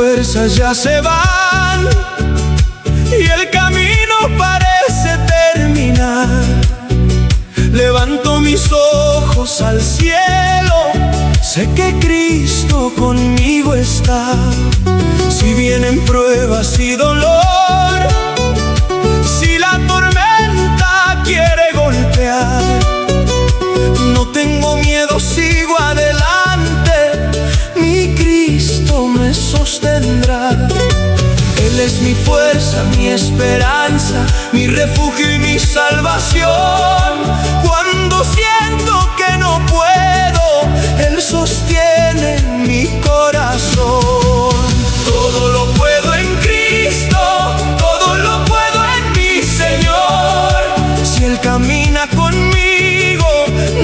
fuerzas ya se van y el camino parece terminar. Levanto mis ojos al cielo, sé que Cristo conmigo está. Si vienen pruebas y dolor, si la tormenta quiere golpear, no tengo miedo, sigo adelante, mi Cristo me sostendrá. Él es mi fuerza, mi esperanza, mi refugio y mi salvación. Cuando siento que no puedo, Él sostiene mi corazón. Todo lo puedo en Cristo, todo lo puedo en mi Señor. Si Él camina conmigo,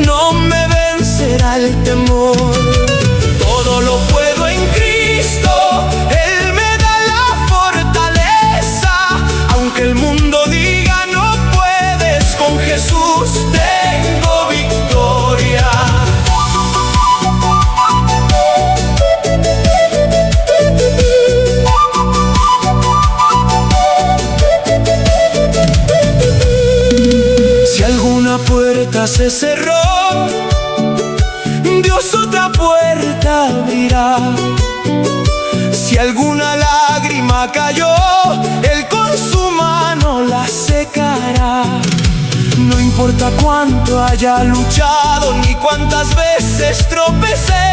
no me vencerá el temor. Todo lo puedo en Cristo, Él me da la fortaleza. Aunque el mundo diga no puedes, con Jesús tengo victoria. Si alguna puerta se cerró, Dios otra puerta abrirá. Si alguna lágrima cayó, Él con su mano la secará. No importa cuánto haya luchado, ni cuántas veces tropecé,